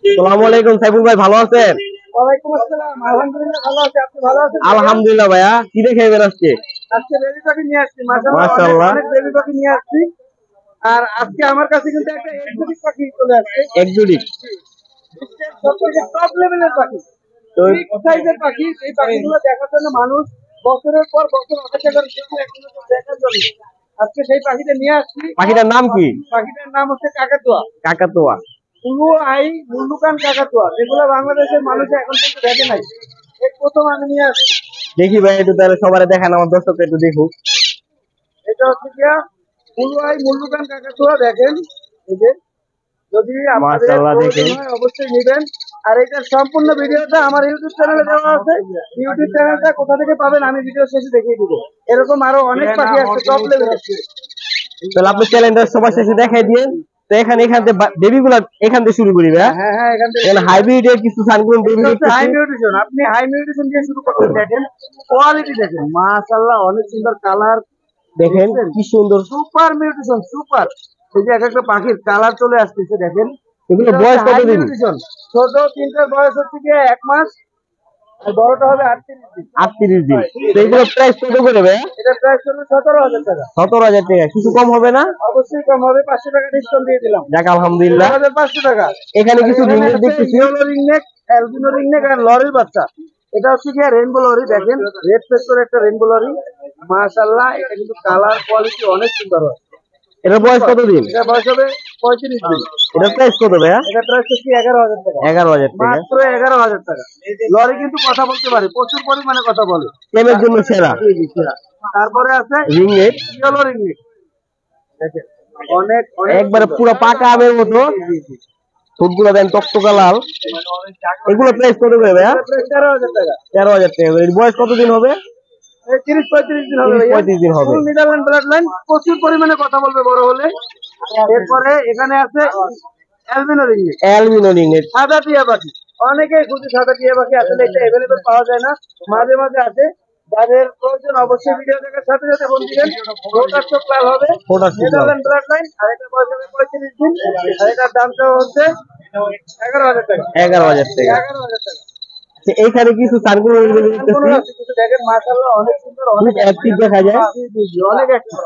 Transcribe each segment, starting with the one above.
আসসালামু আলাইকুম সাইফুল ভাই, ভালো আছেন? ওয়ালাইকুম আসসালাম, আলহামদুলিল্লাহ ভালো আছি। আপনি ভালো আছেন? আলহামদুলিল্লাহ ভাইয়া। কি দেখে এবেন আজকে? আজকে বেবি পাখি নিয়ে আসছি, মাশাআল্লাহ মাশাআল্লাহ। অনেক বেবি পাখি নিয়ে আসছি। আর আজকে আমার কাছে কিন্তু একটা এক্সোটিক পাখি চলে আসছে। এক্সোটিক সবথেকে টপ লেভেলের পাখি, তো বিগ সাইজের পাখি। এই পাখিগুলো দেখার জন্য মানুষ বছরের পর বছর অপেক্ষা করে, কিন্তু এখনো তো দেখার জন্য। আজকে সেই পাখিটা নিয়ে আসছি। পাখিটার নাম কি? পাখিটার নাম হচ্ছে কাকাতুয়া। কাকাতুয়া। ব্লু আই মুন্ডুকান কাকাতুয়া, যেগুলো বাংলাদেশের মানুষ এখন পর্যন্ত দেখে নাই। এই প্রথম আমি নিয়ে আসছি। দেখি ভাই, একটু তাহলে সবাই দেখান, আমার দর্শক একটু দেখুক। এটা হচ্ছে গিয়া পুরুয়াই মুল্লুকান কাকাতুয়া। দেখেন এই যে, যদি আপনাদের মাশাআল্লাহ, প্রয়োজন দেখেন। হয় অবশ্যই নেবেন। আর এটার সম্পূর্ণ ভিডিওটা আমার ইউটিউব চ্যানেলে দেওয়া আছে। ইউটিউব চ্যানেলটা কোথা থেকে পাবেন আমি ভিডিও শেষে দেখিয়ে দিব। এরকম আরো অনেক পাখি আছে টপ লেভেলের। তাহলে আপনি চ্যালেঞ্জটা সবার শেষে দেখাই দিয়েন। তো এখান থেকে বেবি গুলা এখান থেকে শুরু করি ভাইয়া। হ্যাঁ হ্যাঁ, এখান থেকে এখানে হাইব্রিড এর কিছু সানগ্রুন বেবি দেখতেছি। হাই মিউটেশন, আপনি হাই মিউটেশন দিয়ে শুরু করতে দেখেন, কোয়ালিটি দেখেন, মাশাআল্লাহ অনেক সুন্দর কালার। দেখেন কি সুন্দর। Super mutation, super. এই যে এক একটা পাখির কালার চলে আসতেছে, দেখেন। এগুলো বয়স কতদিন? ছোট তিনটার বয়স হচ্ছে গিয়ে 1 মাস, আর বড়টা হবে 38 দিন। 38 দিন। তো এগুলো প্রাইস কত করে ভাইয়া? এটা প্রাইস হলো 17,000 টাকা। 17,000 টাকা। কিছু কম হবে না? অবশ্যই কম হবে, 500 টাকা ডিসকাউন্ট দিয়ে দিলাম। যাক আলহামদুলিল্লাহ। 500 টাকা। এখানে কিছু রিংনেক দেখতেছি। ইয়েলো রিংনেক, অ্যালবিনো রিংনেক আর লরির বাচ্চা। এটা হচ্ছে গিয়ে রেইনবো লরি। দেখেন রেড ফেস্টোর একটা রেইনবো লরি, মাশাআল্লাহ। এটা কিন্তু কালার কোয়ালিটি অনেক সুন্দর হয়। এটার বয়স কতদিন? এটা বয়স হবে 35 দিন। এটার প্রাইস কত ভাইয়া? এটা প্রাইস হচ্ছে 11,000 টাকা। 11,000 টাকা। মাত্র 11,000 টাকা। লরি কিন্তু কথা বলতে পারে, প্রচুর পরিমাণে কথা বলে। টেমের জন্য সেরা। জি জি, সেরা। তারপরে আছে রিংনেক। Yellow ringneck. দেখেন অনেক একবারে পুরো পাকা আমের মতো। ঠোঁটগুলো দেন টকটকা লাল। এগুলো প্রাইস কত করে ভাইয়া? 13,000 টাকা। 13,000 টাকা। এর বয়স কতদিন হবে? 30-35 দিন হবে। 35 দিন হবে। নেদারল্যান্ড ব্লাড লাইন, প্রচুর পরিমাণে কথা বলবে বড় হলে। এরপরে এখানে আছে অ্যালবিনো রিংনেক। Albino ringneck. সাদা টিয়া পাখি, অনেকে খুঁজে সাদা টিয়া পাখি, আসলে এটা অ্যাভেলেবেল পাওয়া যায় না, মাঝে মাঝে আছে। যাদের প্রয়োজন অবশ্যই ভিডিও দেখার সাথে সাথে ফোন দিবেন। ফোটার চোখ লাল হবে, নেদারল্যান্ড ব্লাড লাইন। আর এটা বয়স হবে 35 দিন। আর এটার দামটা হচ্ছে 11,000 টাকা। 11,000 টাকা। 11,000 টাকা। এইখানে কিছু সানগ্রুন দেখতেছি। কিছু দেখেন, মাশাআল্লাহ অনেক সুন্দর, অনেক অ্যাক্টিভ দেখা যায়। অনেক অ্যাক্টিভ।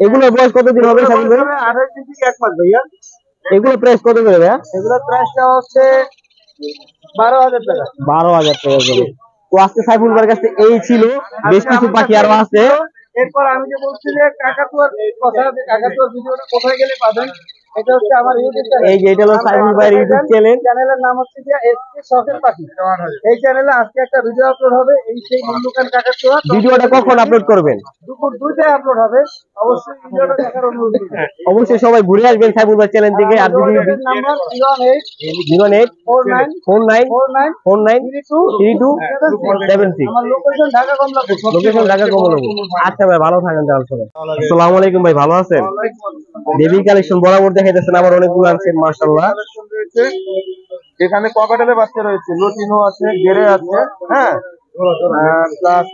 এগুলোর বয়স কতদিন হবে সাইফুল ভাই? 28 দিন থেকে 1 মাস ভাইয়া। এগুলো প্রাইস কত করে ভাইয়া? এগুলোর প্রাইসটা হচ্ছে 12,000 টাকা। 12,000 টাকা করে। তো আজকে সাইফুল ভাইয়ের কাছে এই ছিল, বেশ কিছু পাখি আরো আছে। এরপর আমি যে বলছি যে কাকাতুয়ার কথা, যে কাকাতুয়ার ভিডিওটা কোথায় গেলে পাবেন, এটা হচ্ছে আমার ইউটিউব চ্যানেল। এই যে এটা হলো সাইফুল ভাইয়ের ইউটিউব চ্যানেল। চ্যানেলের নাম হচ্ছে যে এসকে শখের পাখি। এই চ্যানেলে আজকে একটা ভিডিও আপলোড হবে, এই সেই মুন্ডুকান কাকাতুয়া। ভিডিওটা কখন আপলোড করবেন? দুপুর 2টায় আপলোড হবে। অবশ্যই ভিডিওটা দেখার অনুরোধ করব। অবশ্যই সবাই ঘুরে আসবেন সাইফুল ভাই চ্যানেল থেকে। আর যদি নাম্বার 0849494923276। আমার লোকেশন ঢাকা কমলাপুর। লোকেশন ঢাকা কমলাপুর। আচ্ছা ভাই, ভালো থাকেন তাহলে সবাই। আসসালামু আলাইকুম ভাই, ভালো আছেন? বেবি কালেকশন বরাবর দেখাইতেছেন, আবার অনেকগুলো আনছেন মাশাআল্লাহ। এখানে ককাটেলের বাচ্চা রয়েছে, লটিনো আছে, গেরে আছে, হ্যাঁ, প্লাস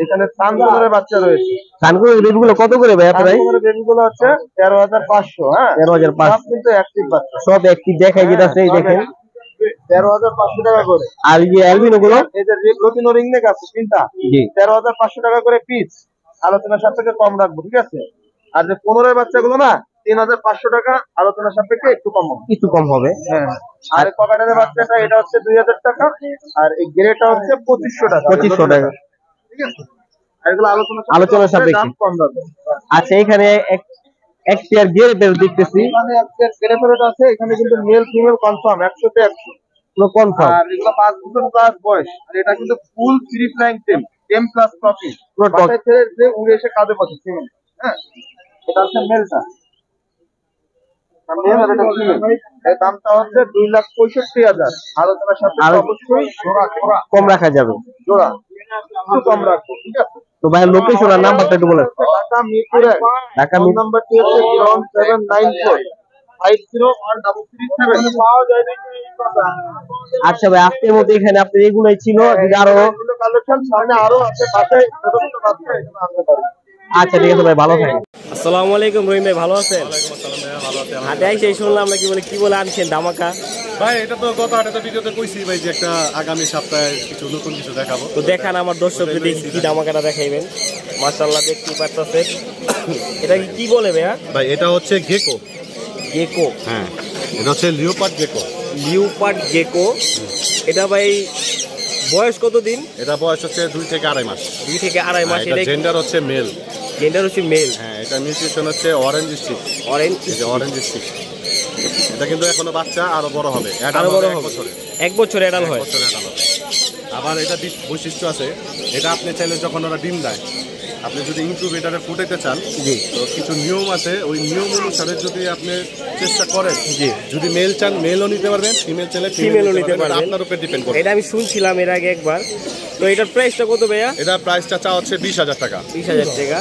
এখানে সানকুনের বাচ্চা রয়েছে। সানকুনের বেবিগুলো কত করে ভাই আপনার? সানকুনের বেবিগুলো হচ্ছে 13,500। হ্যাঁ, 13,500। সব কিন্তু অ্যাক্টিভ বাচ্চা, সব অ্যাক্টিভ দেখাই যেতেছে, এই দেখেন 13,500 টাকা করে। আর এই যে অ্যালবিনো গুলো, এই যে লটিনো রিংনেক আছে তিনটা, জি 13,500 টাকা করে পিস। আলোচনা সাপেক্ষে কম রাখবো, ঠিক আছে? আর যে 15 বাচ্চাগুলো না, 3,500 টাকা, আলোচনা সাপেক্ষে একটু কম হবে, কিছু কম হবে। হ্যাঁ। আর ককাটেলের বাচ্চাটা এটা হচ্ছে 2,000 টাকা, আর এই গ্রেটা হচ্ছে 2,500 টাকা। 2,500 টাকা, ঠিক আছে? আর এগুলো আলোচনা সাপেক্ষে দাম কম রাখবে। আচ্ছা, এখানে এক পেয়ার গিয়ে দেখতেছি, এখানে একটা গ্রে প্যারেট আছে, এখানে কিন্তু মেল ফিমেল কনফার্ম 100 তে 100 পুরো কনফার্ম। আর এগুলো 5 বছর প্লাস বয়স। আর এটা কিন্তু full free flying tame plus topping, পুরো টপ। বাসায় ছেড়ে যে উড়ে এসে কাঁধে বসে ফিমেল। হ্যাঁ, এটা হচ্ছে মেলটা। মেল আর এটা ফিমেল। এর দামটা হচ্ছে 2,65,000। আলোচনার সাথে অবশ্যই কম রাখা যাবে, জোড়া একটু কম রাখবো, ঠিক আছে? তো ভাই লোকেশন আর নাম্বারটা একটু বলেন। ঢাকা মিরপুরে, ঢাকা মিরপুর নাম্বারটি হচ্ছে 01794501337। পাওয়া যায় নাকি এই কথা? আচ্ছা ভাই, আজকের মতো এখানে আপনার এগুলোই ছিল, যদি আরো কালেকশন সামনে আরো আছে, বাসায় ছোট ছোট বাচ্চা এখানে আনতে পারি। আচ্ছা ঠিক আছে ভাই, ভালো থাকেন। আসসালামু আলাইকুম রহিম ভাই, ভালো আছেন? হাটে আইসে শুনলাম নাকি কি বলে আনছেন ধামাকা। ভাই এটা তো গত হাটে তো ভিডিওতে কইছি ভাই যে একটা আগামী সপ্তাহে কিছু নতুন কিছু দেখাবো। তো দেখান আমার দর্শককে দেখি কি ধামাকাটা দেখাইবেন। মাশাআল্লাহ দেখতেই পারতেছেন। এটা কি বলে ভাইয়া? ভাই এটা হচ্ছে গেকো। গেকো? হ্যাঁ, এটা হচ্ছে লিওপার্ড গেকো। Leopard Gecko. এটা ভাই বয়স কতদিন? এটা বয়স হচ্ছে 2 থেকে 2.5 মাস। 2 থেকে 2.5 মাস। এটা জেন্ডার হচ্ছে মেল। জেন্ডার হচ্ছে মেল। হ্যাঁ, এটা নিউট্রিশন হচ্ছে অরেঞ্জ স্টিক। Orange stick. এটা কিন্তু এখনো বাচ্চা, আরো বড় হবে। আরো বড় হবে। 1 বছরে অ্যাডাল হয়। আবার এটা বৈশিষ্ট্য আছে, এটা আপনি চাইলে যখন ওরা ডিম দেয়, আপনি যদি ইনকিউবেটরে ফুটাইতে চান, তো কিছু নিয়ম আছে, ওই নিয়ম অনুসারে যদি আপনি চেষ্টা করেন, যদি মেল চান মেলও নিতে পারবেন, ফিমেল চাইলে ফিমেলও নিতে পারবেন। আপনার উপর ডিপেন্ড করে। এটা আমি শুনছিলাম এর আগে একবার। তো এটার প্রাইসটা কত ভাইয়া? এটা প্রাইসটা চা হচ্ছে 20,000 টাকা। 20,000 টাকা।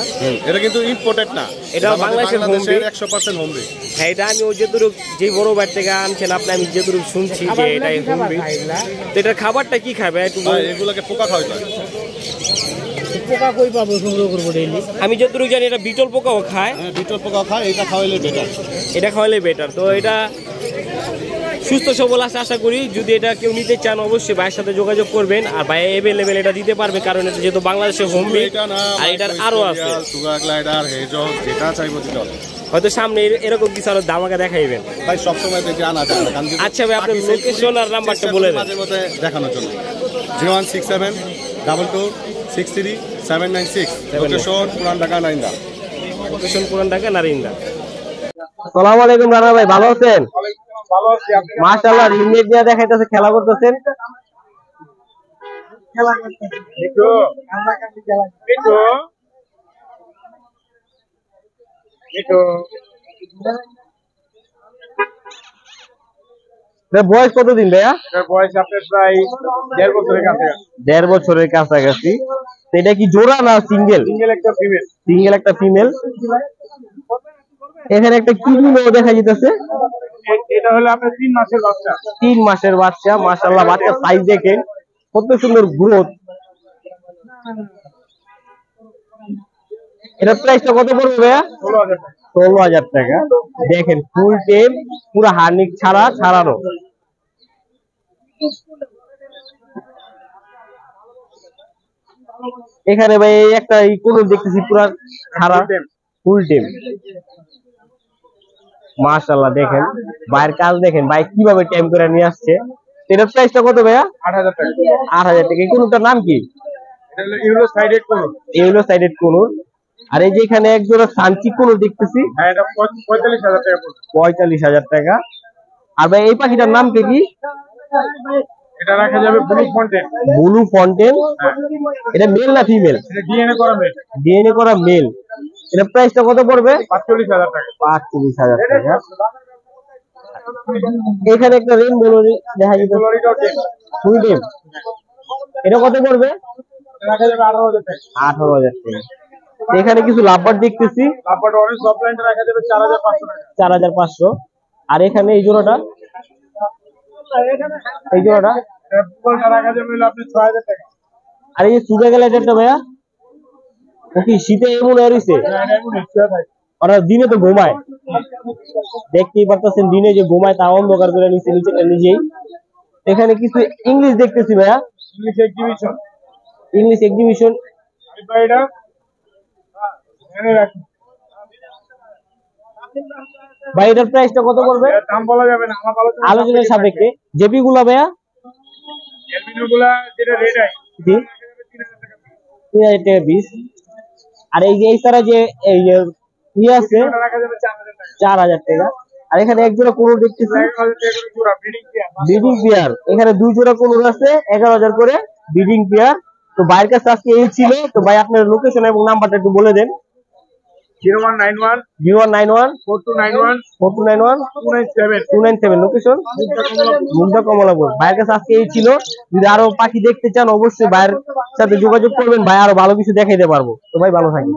এটা কিন্তু ইম্পোর্টেড না, এটা বাংলাদেশের 100% হোম ব্রিড। হ্যাঁ, এটা আমি ওই যেটুকু যে বড় বাইর থেকে আনছেন আপনি, আমি যেটুকু শুনছি যে এটাই হোম ব্রিড। তো এটার খাবারটা কি খাবে একটু বলুন। এগুলোকে পোকা খাওয়াই যায়। পোকা কই পাবো সংগ্রহ করবো ডেইলি? আমি যতটুকু জানি এটা বিটল পোকাও খায়। হ্যাঁ, বিটল পোকা খায়, এটা খাওয়াইলে বেটার। এটা খাওয়াইলে বেটার। তো এটা সুস্থ সবল আছে আশা করি। যদি এটা কেউ নিতে চান অবশ্যই ভাইয়ের সাথে যোগাযোগ করবেন, আর ভাই অ্যাভেলেবেল এটা দিতে পারবে, কারণ এটা যেহেতু বাংলাদেশের হোম ব্রিড। আর এটার আরো আছে সুগার গ্লাইডার, হেজক, যেটা চাইবো দিতে হবে। হয়তো সামনে এরকম কিছু আরো ধামাকা দেখাইবেন ভাই। সবসময় দেখে আনা যায় না। আচ্ছা ভাই, আপনার লোকেশন আর নাম্বারটা বলে দেন। মাঝে মধ্যে দেখানোর জন্য 016722637796। লোকেশন পুরান ঢাকা, নারিন্দা। লোকেশন পুরান ঢাকা, নারিন্দা। আসসালামু আলাইকুম রানা ভাই, ভালো আছেন? ভালো আছি। মাশাআল্লাহ, রিংনেট দিয়ে দেখাইতেছে, খেলা করতেছেন। বয়স কতদিন ভাইয়া? বয়স আপনার প্রায় 1.5 বছরের কাছে। 1.5 বছরের কাছাকাছি। এটা কি জোড়া না সিঙ্গেল? সিঙ্গেল একটা ফিমেল। সিঙ্গেল একটা ফিমেল। এখানে একটা কিডনিও দেখা যাইতেছে। এটা হলো আপনার 3 মাসের বাচ্চা। 3 মাসের বাচ্চা। মাশাআল্লাহ, বাচ্চার সাইজ দেখেন কত সুন্দর গ্রোথ। এটা প্রাইসটা কত পড়বে ভাইয়া? 16,000 টাকা। দেখেন ফুল টেম, পুরো হার্নিক ছাড়ানো। এখানে ভাই একটা কোন দেখতেছি পুরো ছাড়া, ফুল টেম। মাশাআল্লাহ, দেখেন ভাইয়ের কাজ দেখেন, ভাই কিভাবে টেম করে নিয়ে আসছে। এটার প্রাইসটা কত ভাইয়া? 8,000 টাকা। 8,000 টাকা। এই কোনটার নাম কি? এটা হলো ইউরো সাইডেড কোন। এগুলো সাইডেড কোনুর। আর এই যে এখানে এক জোড়া সানচি কোনুর দেখতেছি। হ্যাঁ, এটা 45,000 টাকা পড়বে। 45,000 টাকা। আর ভাই এই পাখিটার নাম কি? এটা রাখা যাবে ব্লু ফন্টেন। ব্লু ফন্টেন। এটা মেল না ফিমেল? এটা ডিএনএ করা মেল। ডিএনএ করা মেল। এটা প্রাইসটা কত পড়বে? 45,000 টাকা। 45,000 টাকা। এখানে একটা রেইনবো দেখা যাচ্ছে, ফুল টেম। এটা কত পড়বে? রাখা যাবে 18,000 টাকা। 18,000 টাকা। এখানে কিছু লাভবার দেখতেছি। লাভবার্ড অরেঞ্জ সফটল্যান্ড রাখা যাবে 4,500 টাকা। 4,500। আর এখানে এই জোড়াটা, এই জোড়াটা ফুলটা রাখা যাবে হলো আপনি 6,000 টাকা। আর এই যে সুগা গেলে এটা ভাইয়া, ও কি শীতে এমন হয়েছে? ওরা দিনে তো ঘুমায়, দেখতেই পারতেছেন দিনে যে ঘুমায় তা অন্ধকার করে নিচে নিচেটা নিজেই। এখানে কিছু ইংলিশ দেখতেছি ভাইয়া, ইংলিশ এক্সিবিশন। English exhibition. এটা এখানে রাখুন। ভাই এটার প্রাইসটা কত পড়বে? দাম বলা যাবে না, আমার আলোচনার সাপেক্ষে। জেপি গুলা ভাইয়া, এলবিনোগুলা যেটা রেড আই, জি 3,000 টাকা পিস। আর এই যে এই তারা যে এই ইয়ে আছে, এটা রাখা যাবে 4,000 টাকা। 4,000 টাকা। আর এখানে এক জোড়া কোনুর দেখতেছি, 11,000 টাকা করে জোড়া ব্রিডিং পেয়ার। Breeding pair. এখানে 2 জোড়া কোনুর আছে, 11,000 করে ব্রিডিং পেয়ার। তো ভাইয়ের কাছে আজকে এই ছিল। তো ভাই আপনার লোকেশন এবং নাম্বারটা একটু বলে দেন। 0191 0191 4291 4291 297 297। লোকেশন মুগদা কমলাপুর। ভাইয়ের কাছে আজকে এই ছিল। যদি আরো পাখি দেখতে চান অবশ্যই ভাইয়ের সাথে যোগাযোগ করবেন, ভাই আরো ভালো কিছু দেখাইতে পারবো। তো ভাই ভালো থাকবেন।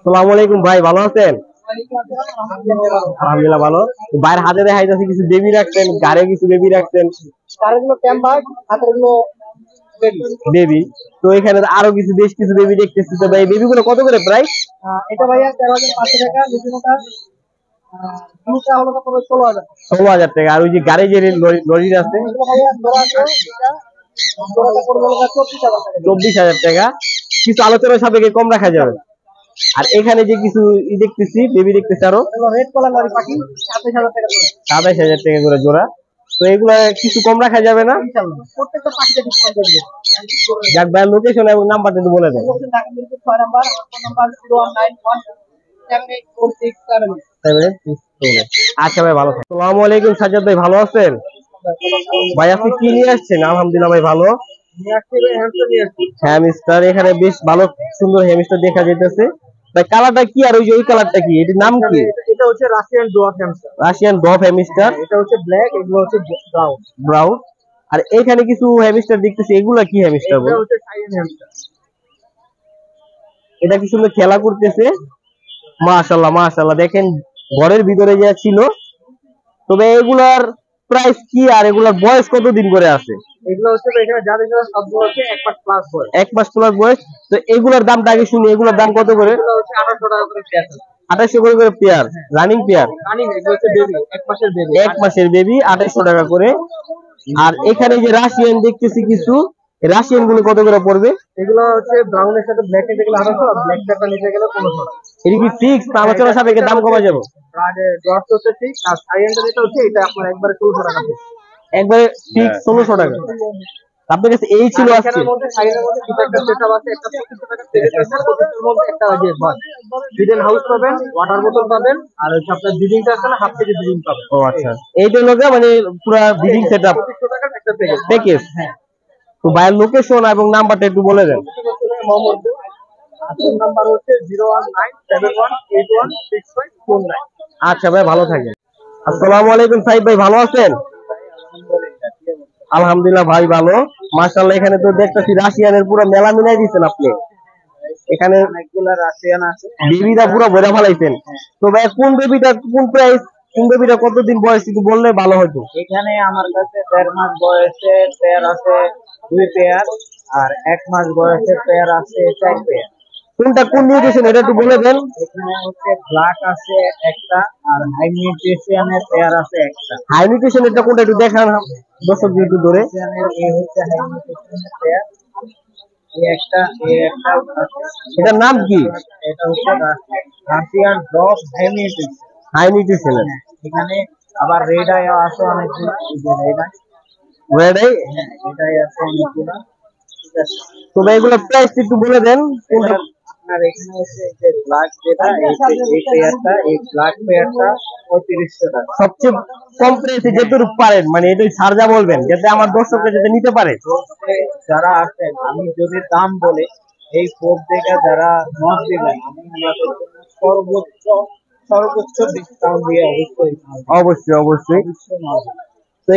আসসালামু আলাইকুম ভাই, ভালো আছেন? আলহামদুলিল্লাহ ভালো। ভাইয়ের হাতে দেখাইতেছে কিছু বেবি রাখছেন, গাড়ি কিছু বেবি রাখছেন, বেবি। তো এখানে আরো কিছু বেশ কিছু বেবি দেখতেছি। তো ভাই বেবি গুলো কত করে প্রাইস? এটা ভাইয়া 13,500 টাকা, নতুনটা দুটা হলো কত 16,000। 16,000 টাকা। আর ওই যে গাড়ি যে লরি আছে এটা ভাইয়া জোড়া আছে, এটা জোড়াটা পড়বে হলো 24,000 টাকা। 24,000 টাকা। কিছু আলোচনার সাপেক্ষে কম রাখা যাবে। আর এখানে যে কিছু দেখতেছি বেবি দেখতেছি আরো রেড কালার লরি পাখি 27,000 টাকা জোড়া। 27,000 টাকা করে জোড়া। তো এগুলা কিছু কম রাখা যাবে না? ইনশাআল্লাহ প্রত্যেকটা পাখিতে ডিসকাউন্ট করে দেব। যাক ভাই, লোকেশন এবং নাম্বারটা একটু বলে দেন। Dhaka Mirpur 6 number, phone number 019178467। আচ্ছা ভাই, ভালো থাকেন। আসসালামু আলাইকুম সাজ্জাদ ভাই, ভালো আছেন? ভাই আপনি কি নিয়ে আসছেন? আলহামদুলিল্লাহ ভাই ভালো। হ্যামস্টার, এখানে বেশ ভালো সুন্দর হ্যামস্টার দেখা যাইতেছে ভাই। কালারটা কি আর ওই যে ওই কালারটা কি, এটির নাম কি? এটা হচ্ছে Russian dwarf hamster. Russian dwarf hamster. এটা হচ্ছে ব্ল্যাক, এগুলো হচ্ছে ব্রাউন। ব্রাউন। আর এখানে কিছু হ্যামস্টার দেখতেছি, এগুলা কি হ্যামস্টার এটা বল? হচ্ছে সাইয়েন হ্যামস্টার। এটা কি সুন্দর খেলা করতেছে, মাশাআল্লাহ মাশাআল্লাহ। দেখেন ঘরের ভিতরে যা ছিল। তবে এগুলার প্রাইস কি আর এগুলার বয়স কতদিন করে আছে? এগুলো হচ্ছে এখানে যা দেখছেন সবগুলো হচ্ছে 1 মাস প্লাস বয়স। 1 মাস প্লাস বয়স। তো এগুলার দামটা আগে শুনি, এগুলার দাম কত করে? এগুলো হচ্ছে 2800 টাকা করে পেয়ার। 2800 করে পেয়ার, রানিং পেয়ার। রানিং, এগুলো হচ্ছে বেবি, 1 মাসের বেবি। 1 মাসের বেবি 2800 টাকা করে। আর এখানে যে রাশিয়ান দেখতেছি কিছু, রাশিয়ান গুলো কত করে পড়বে? এগুলো হচ্ছে ব্রাউনের সাথে ব্ল্যাক এর, যেগুলো 1800, আর ব্ল্যাক টাকা নিতে গেলে 1500 টাকা। এটা কি ফিক্স না আলোচনা সাপেক্ষে দাম কমা যাবে? আগে ড্রপ হচ্ছে ঠিক, আর সাইয়েনটা যেটা হচ্ছে এটা আপনার একবারে 1600 টাকা থেকে। একবারে ফিক্স 1600 টাকা। আপনার কাছে এই ছিল আজকে? এখানের মধ্যে সাইয়েনের মধ্যে দুটো একটা সেটআপ আছে, একটা 2500 টাকা থেকে আছে, 2500 মধ্যে একটা ওই যে বল ফিডেন হাউস পাবেন, ওয়াটার বোতল পাবেন, আর হচ্ছে আপনার ব্রিডিংটা আছে না, হাফ কেজি ব্রিডিং পাবেন। ও আচ্ছা, এইটা লোকে মানে পুরো বিডিং সেটআপ 2500 টাকার একটা প্যাকেজ। প্যাকেজ। হ্যাঁ। তো ভাইয়ের লোকেশন এবং নাম্বারটা একটু বলে দেন। মোহাম্মদপুর, আসল নাম্বার হচ্ছে 01971816549। আচ্ছা ভাই, ভালো থাকেন। আসসালামু আলাইকুম সাইদ ভাই, ভালো আছেন? আলহামদুলিল্লাহ ভাই ভালো। মাশাআল্লাহ, এখানে তো দেখতেছি রাশিয়ানের পুরো মেলা মিলাই দিয়েছেন আপনি। এখানে অনেকগুলা রাশিয়ান আছে। বেবিটা পুরো ভরে ফেলাইছেন। তো ভাই কোন বেবিটা কোন প্রাইস, কোন বেবিটা কতদিন বয়স একটু বললে ভালো হতো। এখানে আমার কাছে 1.5 মাস বয়সে পেয়ার আছে 2 পেয়ার, আর 1 মাস বয়সে পেয়ার আছে 4 পেয়ার। কোনটা কোন নিউট্রিশন এটা একটু বলে দেন। এখানে হচ্ছে ব্ল্যাক আছে একটা, আর হাই নিউট্রিশনের পেয়ার আছে একটা। হাই নিউট্রিশন এটা কোনটা একটু দেখান দর্শক একটু ধরে। এই হচ্ছে হাই নিউট্রিশনের পেয়ার, এই একটা আছে। এটার নাম কি? এটা হচ্ছে Russian dog high nutrition. High নিউট্রিশনের। এখানে আবার রেড আই আছে অনেকগুলো, এই যে রেড আই, রেড আই, এটাই আছে অনেকগুলো। ঠিক আছে, তো ভাই এগুলো প্রাইস একটু বলে দেন কোনটা। আপনার এখানে হচ্ছে যে ব্ল্যাক যেটা, এই পেয়ারটা, এই ব্ল্যাক পেয়ারটা 3500 টাকা। সবচেয়ে কম প্রাইসে যতটুকু পারেন, মানে এটাই সারজা বলবেন যাতে আমার দর্শকরা যাতে নিতে পারে। যারা আছেন, আমি যদি দাম বলি, এই ফোর থেকে যারা মত দিবেন, আমি ওনাদের জন্য সর্বোচ্চ ডিসকাউন্ট দিয়ে অবশ্যই অবশ্যই। নেওয়া হবে। তো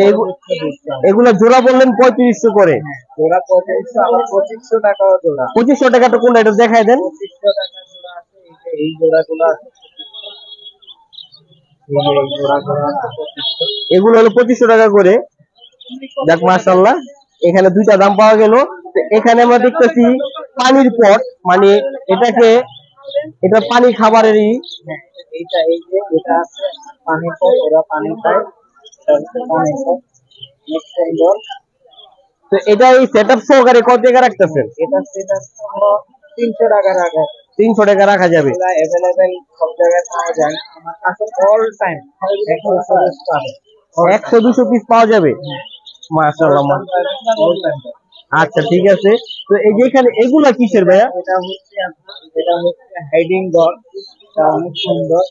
এগুলা জোড়া বললেন 3500 করে। জোড়া 3500, আবার 2500 টাকাও জোড়া। 2500 টাকা তো কোনটা এটা দেখাই দেন। 2500 টাকা জোড়া আছে, এই জোড়াগুলো আছে। এই জোড়াগুলো আছে 2500। এগুলো হলো 2500 টাকা করে। যাক মাশাআল্লাহ, এখানে দুইটা দাম পাওয়া গেল। তো এখানে আমরা দেখতেছি পানির পট, মানে এটা পানি খাবারেরই। এইটা, এই যে এটা আছে পানি পট, ওরা পানি খায়, এটা হচ্ছে পানি পট। নেক্সট টাইম তো এটা এই সেটআপ সহকারে কত টাকা রাখতেছেন? এটা 300 টাকা রাখা। 300 টাকা রাখা যাবে। এগুলা अवेलेबल সব জায়গায় পাওয়া যায়, আমার কাছে অল টাইম 100-200 পিস পাওয়া যাবে। মাশাআল্লাহ। আচ্ছা ঠিক আছে। তো এই যে এখানে এগুলা কিসের ভাইয়া? এটা হচ্ছে হাইডিং ডগ। এটা অনেক সুন্দর,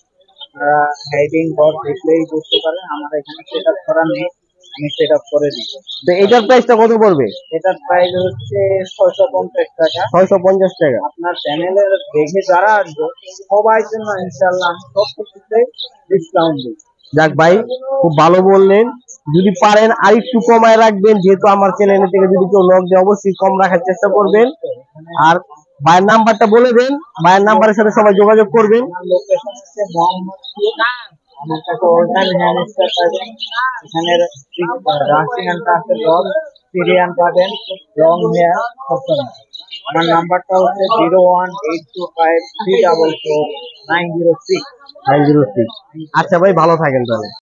হাইডিং ডগ দেখলেই বুঝতে পারেন। আমার এখানে সেটআপ করা নেই, আমি সেটআপ করে দিই। তো এটার প্রাইসটা কত পড়বে? এটার প্রাইস হচ্ছে 650 টাকা। 650 টাকা। আপনার চ্যানেলে দেখে যারা আসবে সবাই জন্য ইনশাআল্লাহ আমি সব কিছুতে ডিসকাউন্ট দিই। যাক ভাই, খুব ভালো বললেন। যদি পারেন আর একটু কমায় রাখবেন, যেহেতু আমার চ্যানেল থেকে যদি কেউ নক দেয় অবশ্যই কম রাখার চেষ্টা করবেন। আর ভাইয়ের নাম্বারটা বলে দেন, ভাইয়ের নাম্বারের সাথে সবাই যোগাযোগ করবেন। আমার লোকেশন হচ্ছে মোহাম্মদপুর। আমার কাছে অল টাইম হ্যান্ড স্টার পাবেন। এখানে rushing and transfer long Syrian পাবেন, লং হেয়ার সবসময়। আমার নাম্বারটা হচ্ছে 01825344906। আচ্ছা ভাই, ভালো থাকেন তাহলে।